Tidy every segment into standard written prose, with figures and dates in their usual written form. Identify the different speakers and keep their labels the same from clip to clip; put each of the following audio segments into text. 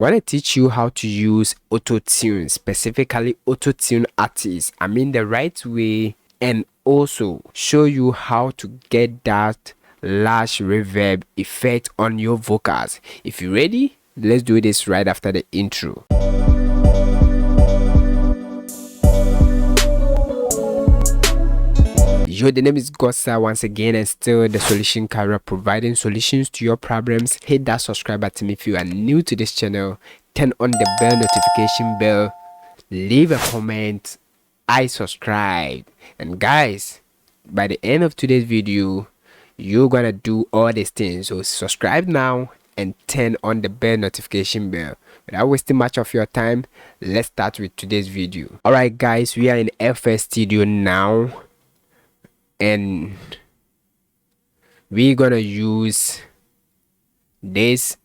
Speaker 1: I want to teach you how to use AutoTune, specifically AutoTune Artist. I mean the right way, and also show you how to get that Lush Reverb effect on your vocals. If you're ready, let's do this right after the intro. Yo, the name is Gossa once again, and still the solution career, providing solutions to your problems. Hit that subscribe button if you are new to this channel. Turn on the bell notification bell. Leave a comment. I subscribe. And guys, by the end of today's video, you're gonna do all these things. So subscribe now and turn on the bell notification bell. Without wasting much of your time, let's start with today's video. Alright guys, we are in FL Studio now, and we're gonna use this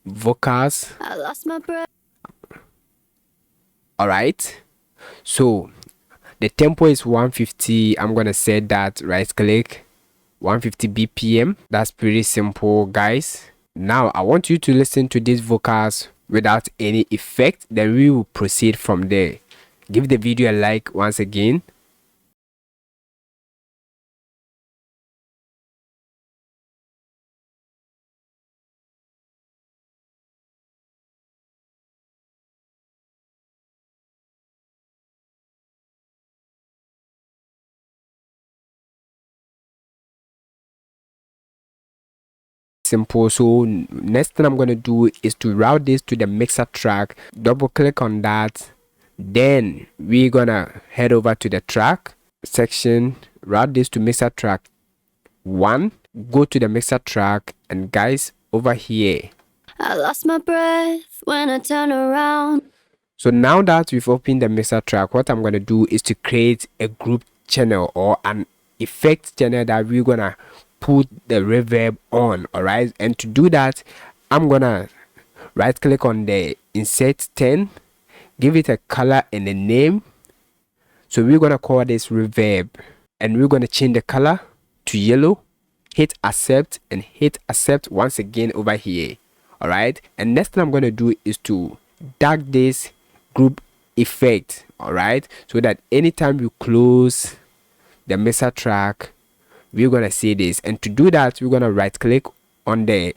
Speaker 1: vocals.
Speaker 2: I lost my breath.
Speaker 1: All right, so the tempo is 150. I'm gonna set that, right click, 150 BPM. That's pretty simple, guys. Now I want you to listen to these vocals without any effect, then we will proceed from there. Give the video a like once again. Simple. So next thing I'm going to do is to route this to the mixer track. Double click on that, then we're gonna head over to the track section, route this to mixer track 1, go to the mixer track, and guys, over here
Speaker 2: I lost my breath when I turn around.
Speaker 1: So now that we've opened the mixer track, what I'm going to do is to create a group channel or an effect channel that we're gonna put the reverb on. All right, and to do that, I'm gonna right click on the insert 10, give it a color and a name. So we're gonna call this reverb, and we're gonna change the color to yellow. Hit accept and hit accept once again over here. All right, and next thing I'm gonna do is to tag this group effect. All right, so that anytime you close the mixer track, we're gonna see this. And to do that, we're gonna right click on the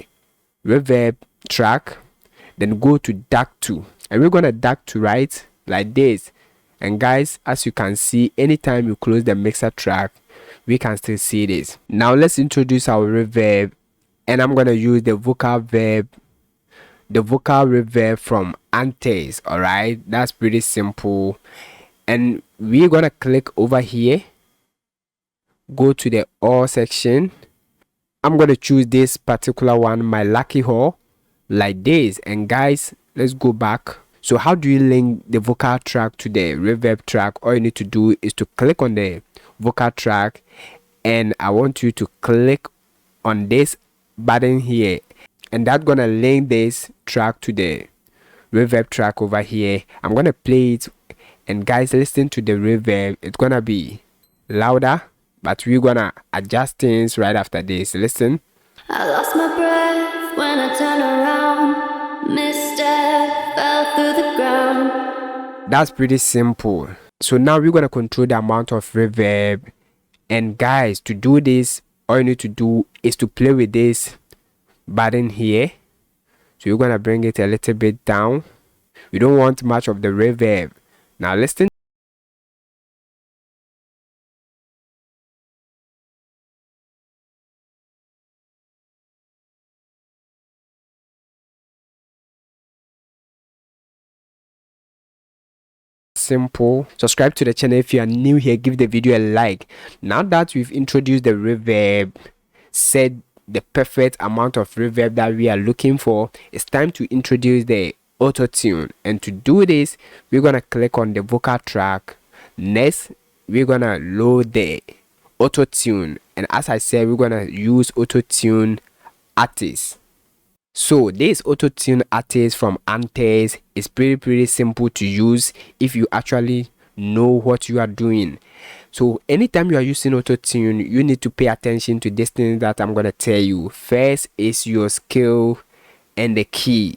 Speaker 1: reverb track, then go to DAW 2, and we're gonna DAW 2 right like this. And guys, as you can see, anytime you close the mixer track, we can still see this. Now let's introduce our reverb, and I'm gonna use the vocal reverb from Antares. All right, that's pretty simple. And we're gonna click over here, go to the all section. I'm gonna choose this particular one, my lucky hole, like this. And guys, let's go back. So how do you link the vocal track to the reverb track? All you need to do is to click on the vocal track, and I want you to click on this button here, and that's gonna link this track to the reverb track over here. I'm gonna play it, and guys, listen to the reverb. It's gonna be louder, but we're gonna adjust things right after this. Listen.
Speaker 2: I lost my breath when I turned around. Misstep, fell through the ground.
Speaker 1: That's pretty simple. So now we're gonna control the amount of reverb, and guys, to do this, all you need to do is to play with this button here. So you're gonna bring it a little bit down. We don't want much of the reverb. Now listen. Simple. Subscribe to the channel if you are new here. Give the video a like. Now that we've introduced the reverb, set the perfect amount of reverb that we are looking for, it's time to introduce the auto-tune. And to do this, we're gonna click on the vocal track. Next, we're gonna load the auto-tune, and as I said, we're gonna use AutoTune Artist. So this AutoTune Artist from Antares is pretty simple to use if you actually know what you are doing. So anytime you are using AutoTune, you need to pay attention to this thing that I'm gonna tell you. First is your scale and the key.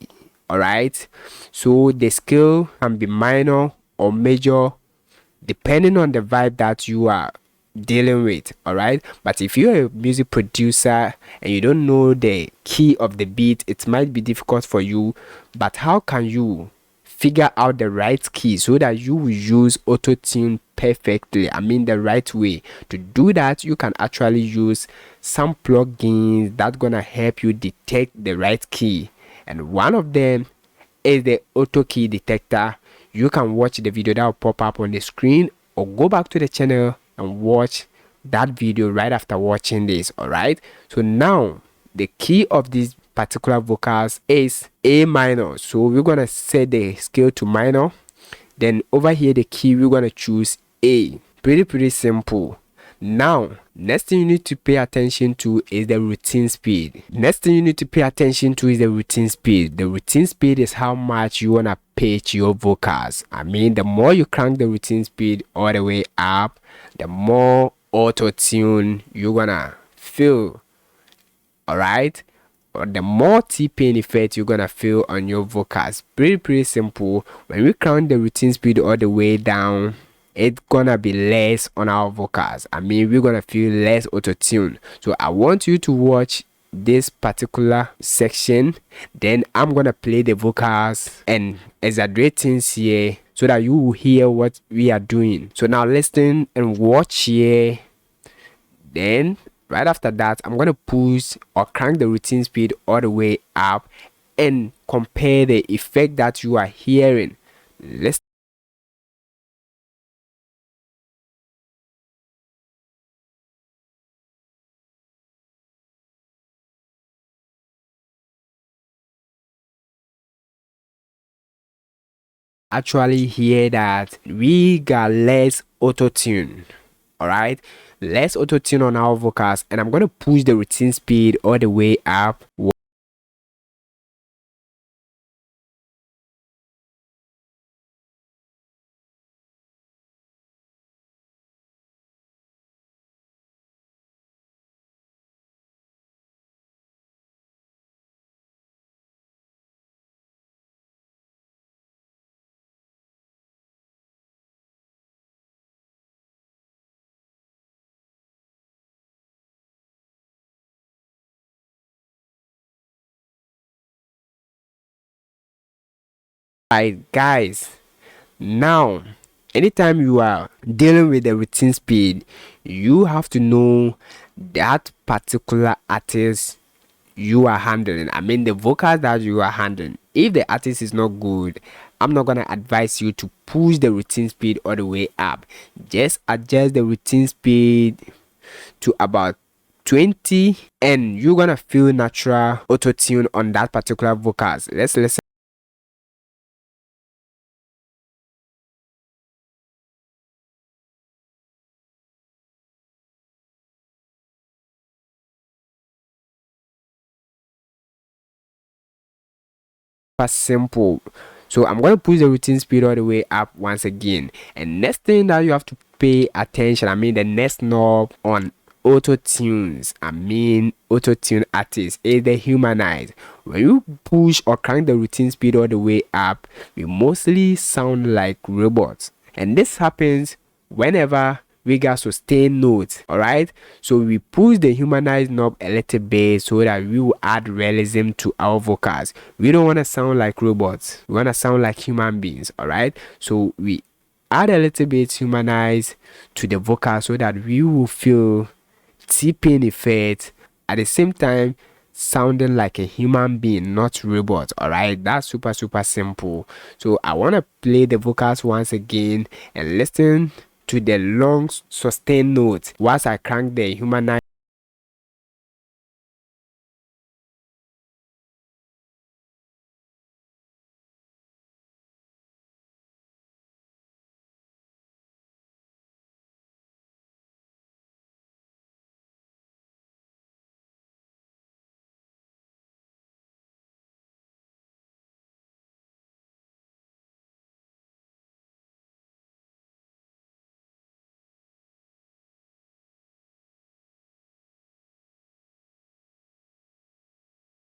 Speaker 1: all right? So the scale can be minor or major depending on the vibe that you are dealing with, all right? But if you're a music producer and you don't know the key of the beat, it might be difficult for you. But how can you figure out the right key so that you will use AutoTune perfectly? I mean, the right way to do that. You can actually use some plugins that gonna help you detect the right key, and one of them is the auto key detector. You can watch the video that will pop up on the screen, or go back to the channel and watch that video right after watching this, all right? So now the key of these particular vocals is A minor, so we're gonna set the scale to minor. Then over here the key, we're gonna choose A. Pretty simple. Now next thing you need to pay attention to is the routine speed. The routine speed is how much you wanna pitch your vocals. I mean, the more you crank the routine speed all the way up, the more auto tune you're gonna feel, all right? Or the more T-pain effect you're gonna feel on your vocals. Pretty simple. When we crank the routine speed all the way down, it's gonna be less on our vocals. I mean, we're gonna feel less auto-tune. So I want you to watch this particular section, then I'm gonna play the vocals and exaggerate things here so that you will hear what we are doing. So now listen and watch here. Then right after that, I'm gonna push or crank the routine speed all the way up and compare the effect that you are hearing. Let's actually hear that we got less auto tune, all right? Less auto tune on our vocals, and I'm gonna push the routine speed all the way up. Right, guys, now anytime you are dealing with the routine speed, you have to know that particular artist you are handling. I mean, the vocals that you are handling. If the artist is not good, I'm not gonna advise you to push the routine speed all the way up. Just adjust the routine speed to about 20 and you're gonna feel natural auto tune on that particular vocals. Let's listen. Simple. So I'm going to push the routine speed all the way up once again. And next thing that you have to pay attention, I mean the next knob on auto tunes, auto tune artists, is the humanize. When you push or crank the routine speed all the way up, we mostly sound like robots, and this happens whenever we got sustained notes, all right? So we push the humanized knob a little bit so that we will add realism to our vocals. We don't want to sound like robots, we want to sound like human beings, all right? So we add a little bit humanize to the vocal so that we will feel T-pain effect at the same time sounding like a human being, not robot, all right? That's super simple. So I want to play the vocals once again and listen to the long sustained notes whilst I crank the humanize.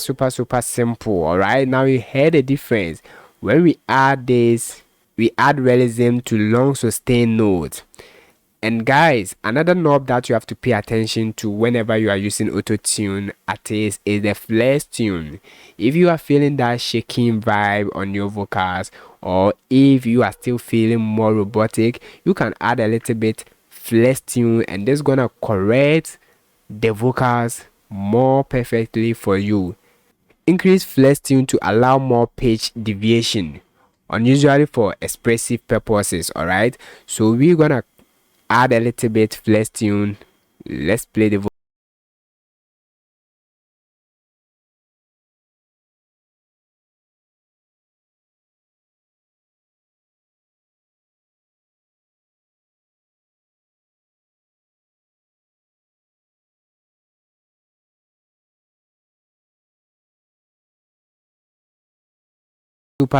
Speaker 1: Super simple. All right, now you hear the difference. When we add this, we add realism to long sustained notes. And guys, another knob that you have to pay attention to whenever you are using AutoTune artist is the flex tune. If you are feeling that shaking vibe on your vocals, or if you are still feeling more robotic, you can add a little bit flex tune, and this is gonna correct the vocals more perfectly for you. Increase flex tune to allow more pitch deviation, unusually for expressive purposes. All right, so we're gonna add a little bit flex tune. Let's play the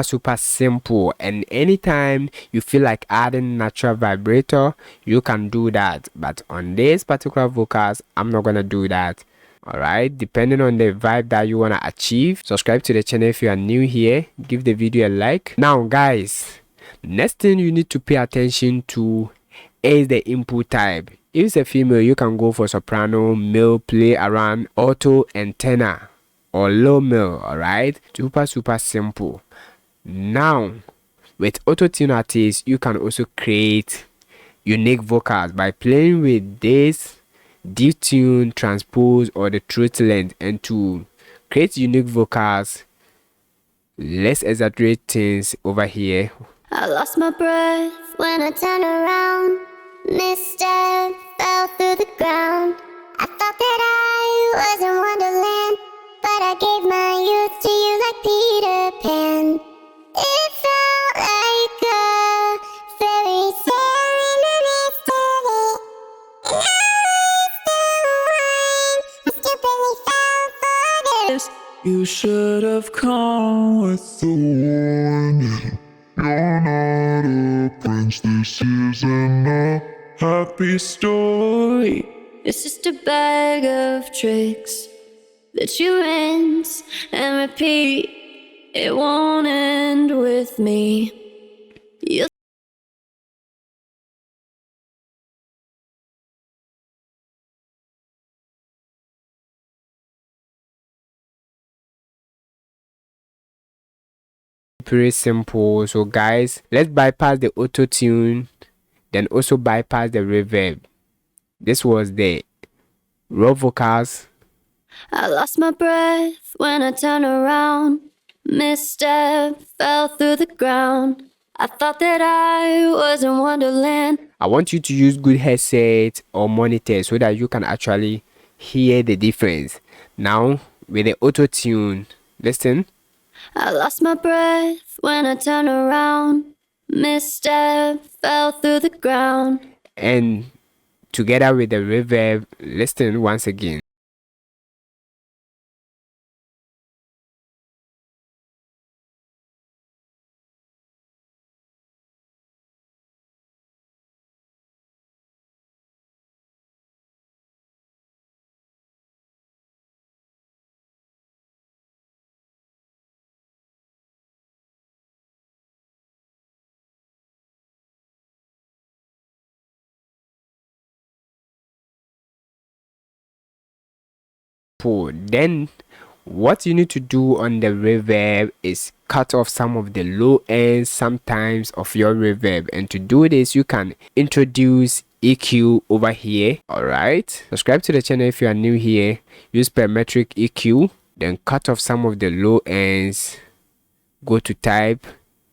Speaker 1: super simple. And anytime you feel like adding natural vibrator, you can do that, but on this particular vocals I'm not gonna do that. All right, depending on the vibe that you want to achieve. Subscribe to the channel if you are new here, give the video a like. Now guys, next thing you need to pay attention to is the input type. If it's a female, you can go for soprano, male, play around, alto and tenor, or low male. All right, super simple. Now with AutoTune artists, you can also create unique vocals by playing with this detune, transpose, or the truth length. And to create unique vocals, let's exaggerate things over here.
Speaker 2: I lost my breath when I turned around. Misstep, fell through the ground. I thought that I was in Wonderland, but I gave my youth to you like Peter Pan. It felt like a fairy tale in the midst of it. And I stupidly fell for this.
Speaker 3: You should have come with the warning. You're not a prince, this isn't a happy story.
Speaker 2: It's just a bag of tricks that you rinse and repeat. It won't end with me. You'll
Speaker 1: Pretty simple. So guys, let's bypass the AutoTune, then also bypass the reverb. This was the raw vocals.
Speaker 2: I lost my breath when I turned around. Misstep, fell through the ground. I thought that I was in Wonderland.
Speaker 1: I want you to use good headset or monitor so that you can actually hear the difference. Now with the AutoTune, listen.
Speaker 2: I lost my breath when I turned around. Misstep, fell through the ground.
Speaker 1: And together with the reverb, listen once again. Then what you need to do on the reverb is cut off some of the low ends sometimes of your reverb, and to do this you can introduce EQ over here. All right, subscribe to the channel if you are new here. Use parametric EQ, then cut off some of the low ends. Go to type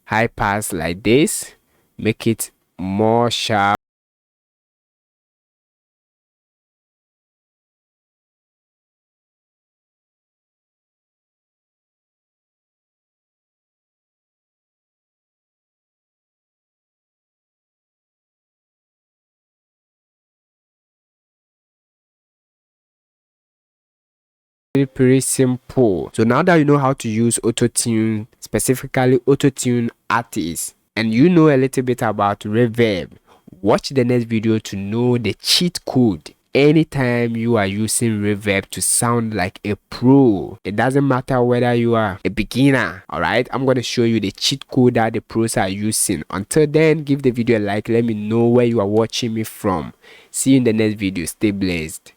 Speaker 1: high pass like this, make it more sharp. Pretty simple. So now that you know how to use AutoTune, specifically AutoTune artist, and you know a little bit about reverb, watch the next video to know the cheat code anytime you are using reverb to sound like a pro. It doesn't matter whether you are a beginner. All right, I'm going to show you the cheat code that the pros are using. Until then, give the video a like. Let me know where you are watching me from. See you in the next video. Stay blessed.